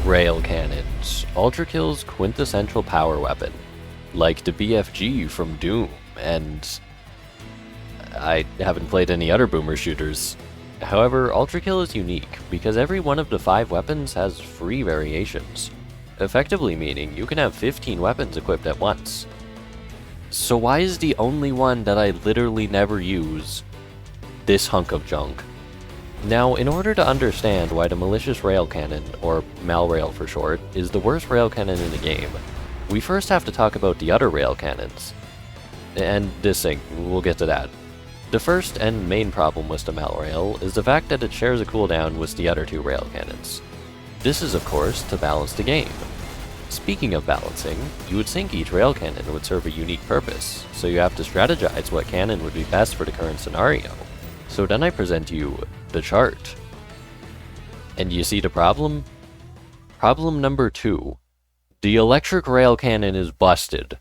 Railcannons, Ultrakill's quintessential power weapon, like the BFG from Doom, and I haven't played any other boomer shooters. However, Ultrakill is unique because every one of the 5 weapons has free variations, effectively meaning you can have 15 weapons equipped at once. So why is the only one that I literally never use this hunk of junk? Now, in order to understand why the Malicious Railcannon, or Malrail for short, is the worst railcannon in the game, we first have to talk about the other railcannons. And this thing, we'll get to that. The first and main problem with the Malrail is the fact that it shares a cooldown with the other 2 railcannons. This is of course to balance the game. Speaking of balancing, you would think each railcannon would serve a unique purpose, so you have to strategize what cannon would be best for the current scenario. So then I present you the chart. And you see the problem? Problem number 2. The electric railcannon is busted.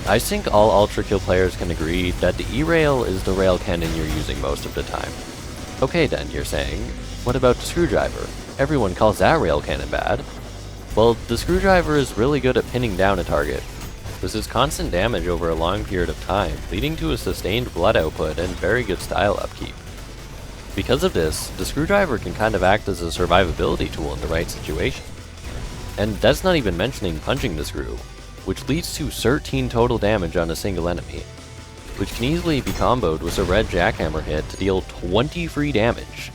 I think all Ultrakill players can agree that the E-Rail is the railcannon you're using most of the time. Okay then, you're saying, what about the screwdriver? Everyone calls that railcannon bad. Well, the screwdriver is really good at pinning down a target. This is constant damage over a long period of time, leading to a sustained blood output and very good style upkeep. Because of this, the screwdriver can kind of act as a survivability tool in the right situation. And that's not even mentioning punching the screw, which leads to 13 total damage on a single enemy, which can easily be comboed with a red jackhammer hit to deal 20 free damage,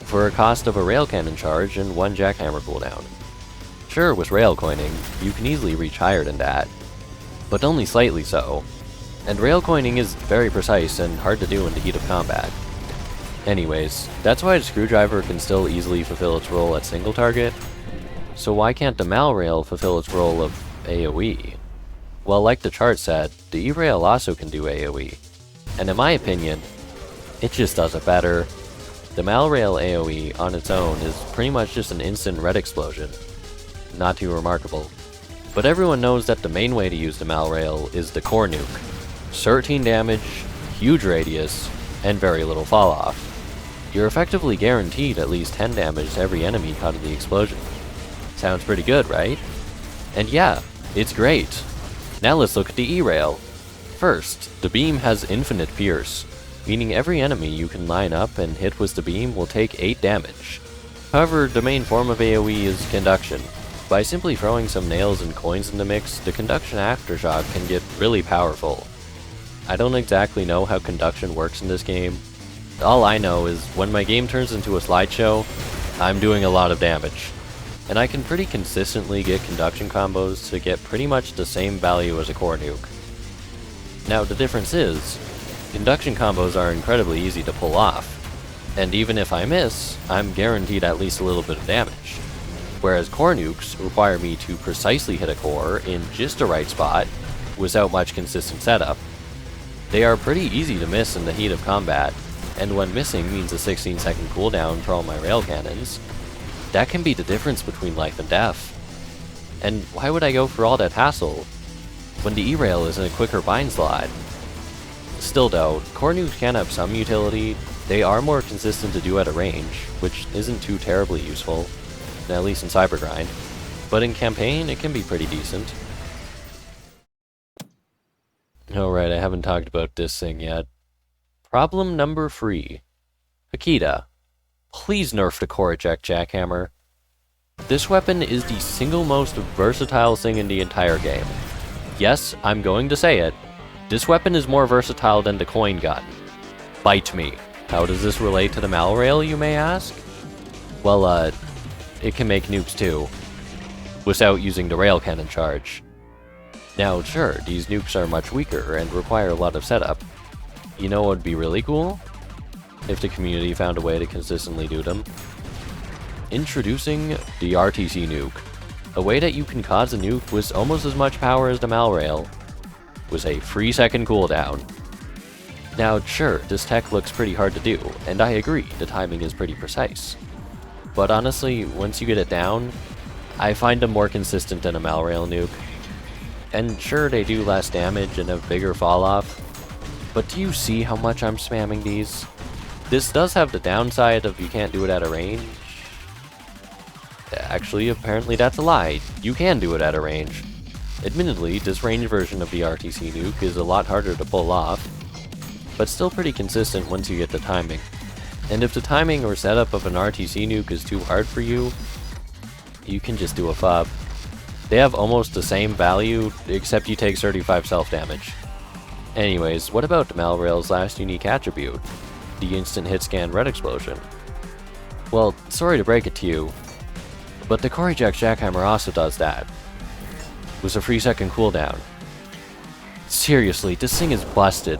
for a cost of a railcannon charge and 1 jackhammer cooldown. Sure, with rail coining, you can easily reach higher than that, but only slightly so, and rail coining is very precise and hard to do in the heat of combat. Anyways, that's why the screwdriver can still easily fulfill its role at single target, so why can't the Malrail fulfill its role of AoE? Well, like the chart said, the E-Rail also can do AoE, and in my opinion, it just does it better. The Malrail AoE on its own is pretty much just an instant red explosion. Not too remarkable. But everyone knows that the main way to use the Malrail is the core nuke. 13 damage, huge radius, and very little fall off. You're effectively guaranteed at least 10 damage to every enemy caught in the explosion. Sounds pretty good, right? And yeah, it's great. Now let's look at the E-Rail. First, the beam has infinite pierce, meaning every enemy you can line up and hit with the beam will take 8 damage. However, the main form of AoE is conduction. By simply throwing some nails and coins in the mix, the conduction aftershock can get really powerful. I don't exactly know how conduction works in this game. All I know is when my game turns into a slideshow, I'm doing a lot of damage. And I can pretty consistently get conduction combos to get pretty much the same value as a core nuke. Now the difference is, conduction combos are incredibly easy to pull off, and even if I miss, I'm guaranteed at least a little bit of damage. Whereas core nukes require me to precisely hit a core in just the right spot, without much consistent setup. They are pretty easy to miss in the heat of combat, and when missing means a 16-second cooldown for all my railcannons, that can be the difference between life and death. And why would I go for all that hassle when the E-Rail is in a quicker bind slot? Still though, core nukes can have some utility. They are more consistent to do at a range, which isn't too terribly useful, at least in Cybergrind, but in campaign it can be pretty decent. Alright, I haven't talked about this thing yet. Problem number 3. Akita. Please nerf the Core Eject Jackhammer. This weapon is the single most versatile thing in the entire game. Yes, I'm going to say it. This weapon is more versatile than the coin gun. Bite me. How does this relate to the Malrail, you may ask? Well, it can make nukes too, without using the Railcannon charge. Now, sure, these nukes are much weaker and require a lot of setup. You know what would be really cool? If the community found a way to consistently do them. Introducing the RTC nuke, a way that you can cause a nuke with almost as much power as the Malrail, with a 3-second cooldown. Now, sure, this tech looks pretty hard to do, and I agree, the timing is pretty precise. But honestly, once you get it down, I find them more consistent than a Malrail nuke. And sure, they do less damage and have bigger fall off, but do you see how much I'm spamming these? This does have the downside of you can't do it at a range. Actually, apparently that's a lie. You can do it at a range. Admittedly, this range version of the RTC nuke is a lot harder to pull off, but still pretty consistent once you get the timing. And if the timing or setup of an RTC nuke is too hard for you, you can just do a fob. They have almost the same value, except you take 35 self-damage. Anyways, what about Malrail's last unique attribute? The instant hit scan red explosion. Well, sorry to break it to you, but the Core Eject Jackhammer also does that. With a 3-second cooldown. Seriously, this thing is busted.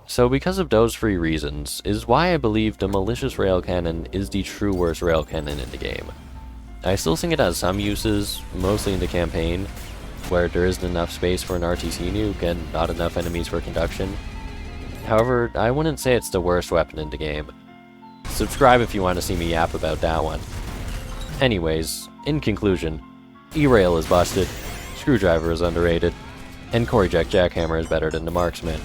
So because of those 3 reasons, is why I believe the Malicious Railcannon is the true worst Railcannon in the game. I still think it has some uses, mostly in the campaign, where there isn't enough space for an RTC nuke and not enough enemies for conduction. However, I wouldn't say it's the worst weapon in the game. Subscribe if you want to see me yap about that one. Anyways, in conclusion, E-Rail is busted, Screwdriver is underrated, and Core Eject Jackhammer is better than the Marksman.